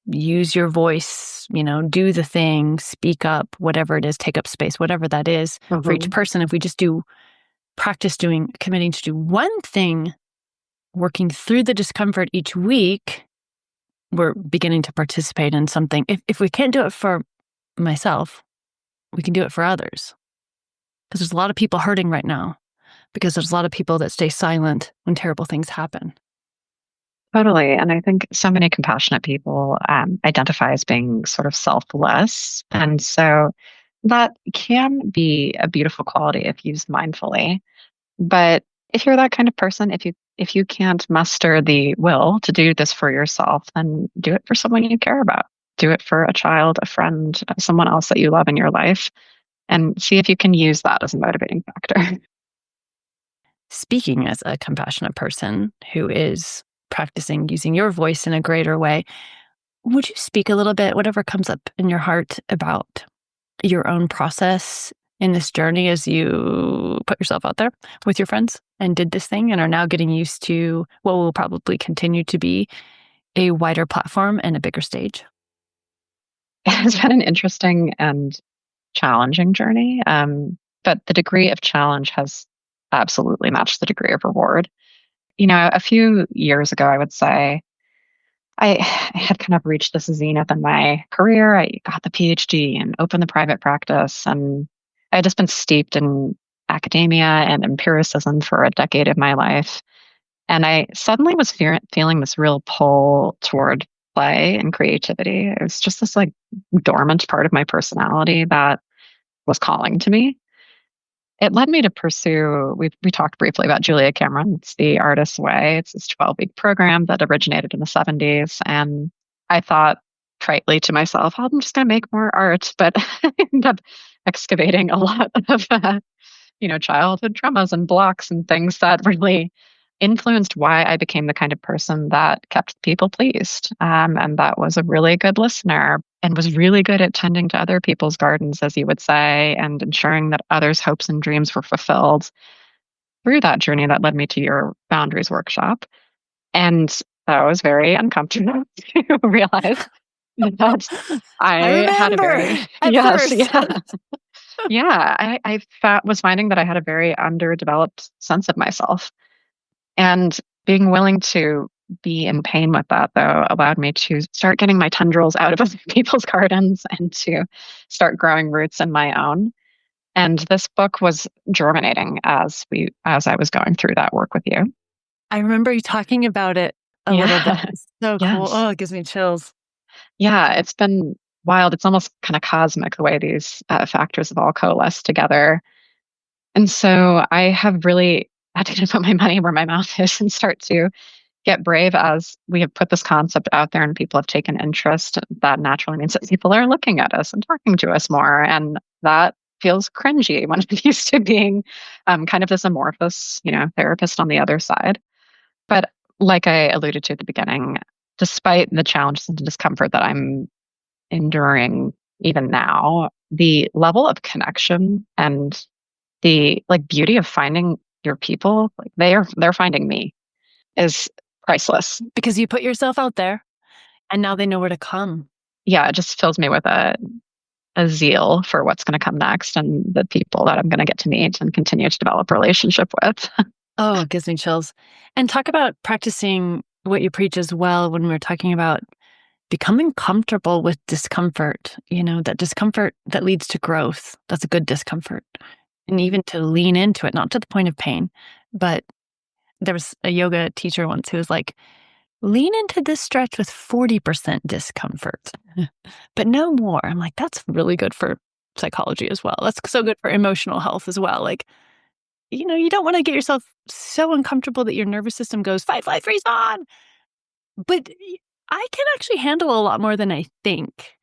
use your voice, do the thing, speak up, whatever it is, take up space, whatever that is for each Mhm. person, if we just committing to do one thing, working through the discomfort each week, we're beginning to participate in something. If we can't do it for myself, we can do it for others. Because there's a lot of people hurting right now. Because there's a lot of people that stay silent when terrible things happen. Totally. And I think so many compassionate people identify as being sort of selfless. And so that can be a beautiful quality if used mindfully. But if you're that kind of person, if you can't muster the will to do this for yourself, then do it for someone you care about. Do it for a child, a friend, someone else that you love in your life, and see if you can use that as a motivating factor. Speaking as a compassionate person who is practicing using your voice in a greater way, Would you speak a little bit, whatever comes up in your heart, about your own process in this journey as you put yourself out there with your friends and did this thing and are now getting used to what will probably continue to be a wider platform and a bigger stage? It's been an interesting and challenging journey, but the degree of challenge has absolutely matched the degree of reward. A few years ago, I would say, I had kind of reached this zenith in my career. I got the PhD and opened the private practice, and I had just been steeped in academia and empiricism for a decade of my life. And I suddenly was feeling this real pull toward play and creativity. It was just this like dormant part of my personality that was calling to me. It led me to pursue, we talked briefly about Julia Cameron. It's The Artist's Way. It's this 12-week program that originated in the 70s. And I thought tritely to myself, "Oh, I'm just going to make more art." But I ended up excavating a lot of childhood traumas and blocks and things that really influenced why I became the kind of person that kept people pleased. And that was a really good listener and was really good at tending to other people's gardens, as you would say, and ensuring that others' hopes and dreams were fulfilled through that journey that led me to your boundaries workshop. And that was very uncomfortable to realize that I I had a remember very, at yes, first. yeah. Yeah, was finding that I had a very underdeveloped sense of myself. And being willing to be in pain with that, though, allowed me to start getting my tendrils out of other people's gardens and to start growing roots in my own. And this book was germinating as I was going through that work with you. I remember you talking about it a little bit. Yeah. It's so cool. Yes. Oh, it gives me chills. Yeah, it's been wild. It's almost kind of cosmic the way these factors have all coalesced together. And so I have really had to put my money where my mouth is and start to get brave as we have put this concept out there and people have taken interest. That naturally means that people are looking at us and talking to us more. And that feels cringy when I'm used to being kind of this amorphous, therapist on the other side. But like I alluded to at the beginning, despite the challenges and discomfort that I'm enduring even now, the level of connection and the like beauty of finding your people, like they're finding me, is priceless. Because you put yourself out there and now they know where to come. Yeah, it just fills me with a zeal for what's going to come next and the people that I'm going to get to meet and continue to develop relationship with. Oh, it gives me chills. And talk about practicing what you preach as well when we're talking about becoming comfortable with discomfort, that discomfort that leads to growth. That's a good discomfort. And even to lean into it, not to the point of pain, but there was a yoga teacher once who was like, lean into this stretch with 40% discomfort, but no more. I'm like, that's really good for psychology as well. That's so good for emotional health as well. Like, you don't want to get yourself so uncomfortable that your nervous system goes fight, flight, freeze on. But I can actually handle a lot more than I think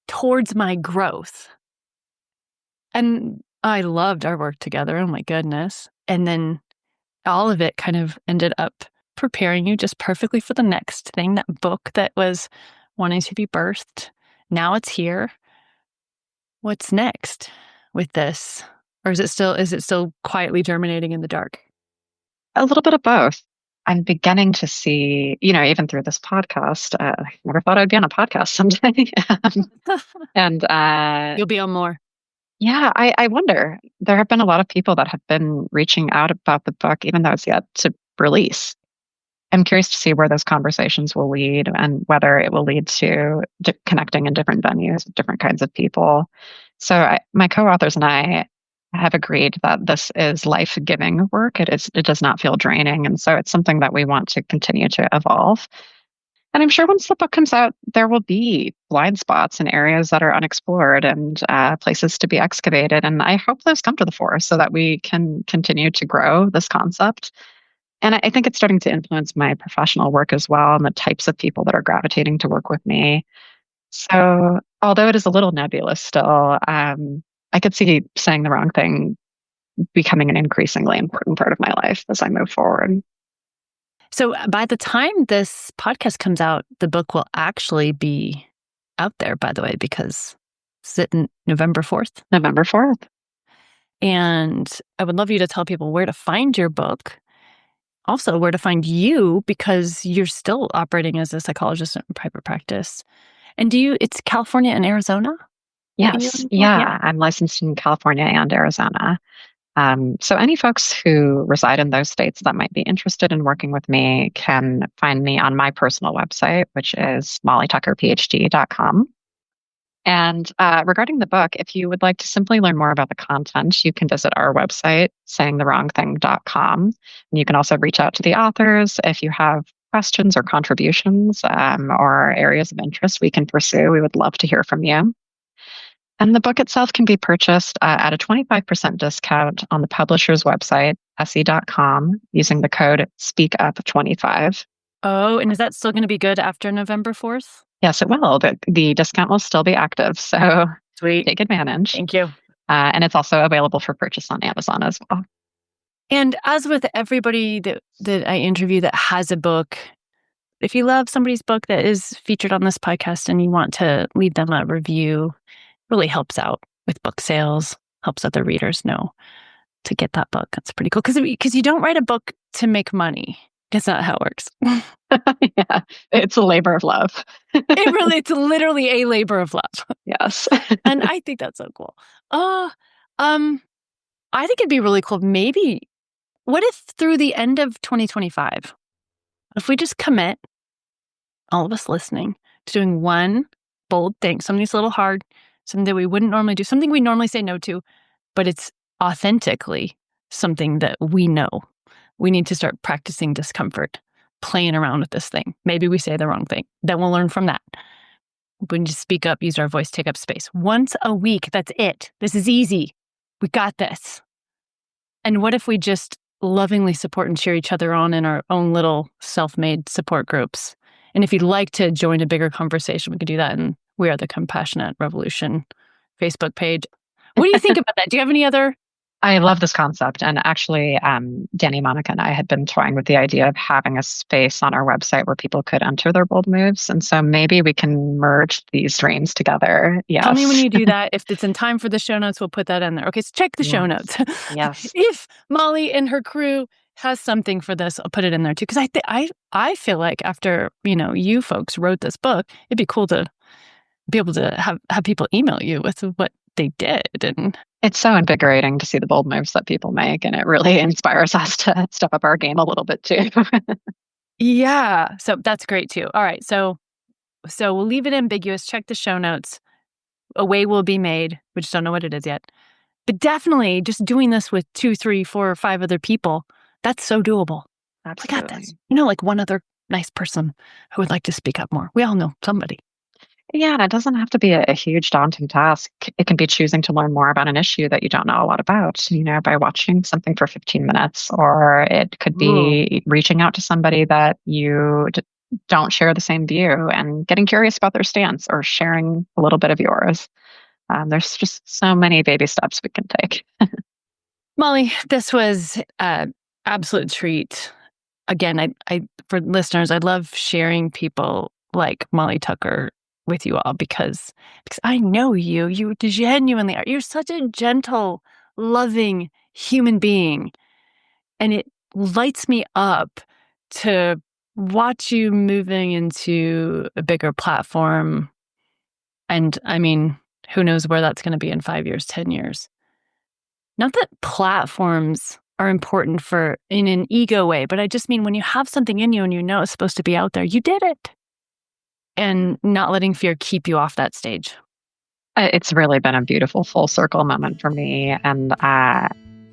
towards my growth. And I loved our work together. Oh my goodness. And then all of it kind of ended up preparing you just perfectly for the next thing, that book that was wanting to be birthed. Now it's here. What's next with this? Or is it still quietly germinating in the dark? A little bit of both. I'm beginning to see, even through this podcast, I never thought I'd be on a podcast someday. And You'll be on more. yeah, I wonder. There have been a lot of people that have been reaching out about the book, even though it's yet to release. I'm curious to see where those conversations will lead and whether it will lead to connecting in different venues with different kinds of people. So my co-authors and I have agreed that this is life-giving work. It does not feel draining, and so it's something that we want to continue to evolve. And I'm sure once the book comes out, there will be blind spots in areas that are unexplored and places to be excavated. And I hope those come to the fore so that we can continue to grow this concept. And I think it's starting to influence my professional work as well and the types of people that are gravitating to work with me. So, although it is a little nebulous still, I could see saying the wrong thing becoming an increasingly important part of my life as I move forward. So by the time this podcast comes out, the book will actually be out there, by the way, because it's in November 4th. November 4th. And I would love you to tell people where to find your book. Also, where to find you, because you're still operating as a psychologist in private practice. And it's California and Arizona that you're Yes. in? Yeah. Yeah. I'm licensed in California and Arizona. So any folks who reside in those states that might be interested in working with me can find me on my personal website, which is mollytuckerphd.com. And regarding the book, if you would like to simply learn more about the content, you can visit our website, sayingthewrongthing.com. And you can also reach out to the authors if you have questions or contributions or areas of interest we can pursue. We would love to hear from you. And the book itself can be purchased at a 25% discount on the publisher's website, se.com, using the code SPEAKUP25. Oh, and is that still going to be good after November 4th? Yes, it will. The discount will still be active, so Sweet. take advantage. Thank you. And it's also available for purchase on Amazon as well. And as with everybody that I interview that has a book, if you love somebody's book that is featured on this podcast and you want to leave them a review, really helps out with book sales, helps other readers know to get that book. That's pretty cool. Because you don't write a book to make money. That's not how it works. Yeah, it's a labor of love. It's literally a labor of love. Yes. And I think that's so cool. I think it'd be really cool. Maybe, what if through the end of 2025, if we just commit, all of us listening, to doing one bold thing, something that's a little hard, something that we wouldn't normally do, something we normally say no to, but it's authentically something that we know. We need to start practicing discomfort, playing around with this thing. Maybe we say the wrong thing. Then we'll learn from that. We need to speak up, use our voice, take up space. Once a week, that's it. This is easy. We got this. And what if we just lovingly support and cheer each other on in our own little self-made support groups? And if you'd like to join a bigger conversation, we could do that in We Are the Compassionate Revolution Facebook page. What do you think about that? Do you have any other? I love this concept. And actually, Danny, Monica, and I had been toying with the idea of having a space on our website where people could enter their bold moves. And so maybe we can merge these dreams together. Yes. Tell me when you do that. If it's in time for the show notes, we'll put that in there. Okay, so check the show notes. Yes. If Molly and her crew has something for this, I'll put it in there too. Because I feel like after, you folks wrote this book, it'd be cool to be able to have people email you with what they did. And it's so invigorating to see the bold moves that people make, and it really inspires us to step up our game a little bit too. Yeah, so that's great too. All right, so we'll leave it ambiguous. Check the show notes. A way will be made. We just don't know what it is yet. But definitely just doing this with 2, 3, 4, or 5 other people, that's so doable. Absolutely. I got this. Like one other nice person who would like to speak up more. We all know somebody. Yeah, and it doesn't have to be a huge daunting task. It can be choosing to learn more about an issue that you don't know a lot about, by watching something for 15 minutes, or it could be reaching out to somebody that you don't share the same view and getting curious about their stance or sharing a little bit of yours. There's just so many baby steps we can take. Molly, this was an absolute treat. Again, I for listeners, I love sharing people like Molly Tucker with you all because I know you genuinely are. You're such a gentle, loving human being. And it lights me up to watch you moving into a bigger platform. And who knows where that's going to be in 5 years, 10 years. Not that platforms are important in an ego way, but I just mean when you have something in you and it's supposed to be out there, you did it. And not letting fear keep you off that stage. It's really been a beautiful full circle moment for me. And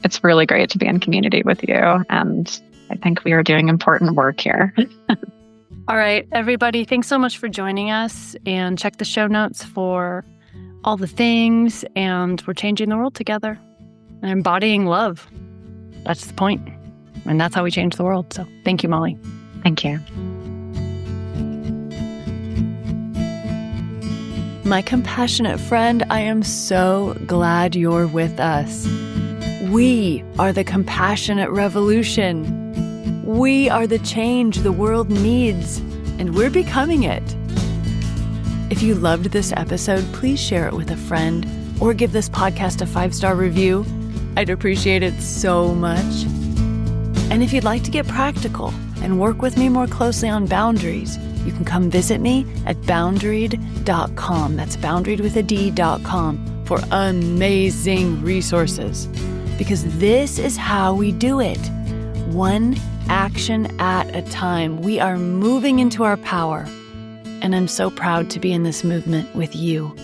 it's really great to be in community with you. And I think we are doing important work here. All right, everybody, thanks so much for joining us. And check the show notes for all the things. And we're changing the world together and embodying love. That's the point. And that's how we change the world. So thank you, Molly. Thank you. My compassionate friend, I am so glad you're with us. We are the Compassionate Revolution. We are the change the world needs, and we're becoming it. If you loved this episode, please share it with a friend or give this podcast a 5-star review. I'd appreciate it so much. And if you'd like to get practical and work with me more closely on boundaries, you can come visit me at boundaried.com. That's boundaried with a D.com for amazing resources. Because this is how we do it. One action at a time. We are moving into our power. And I'm so proud to be in this movement with you.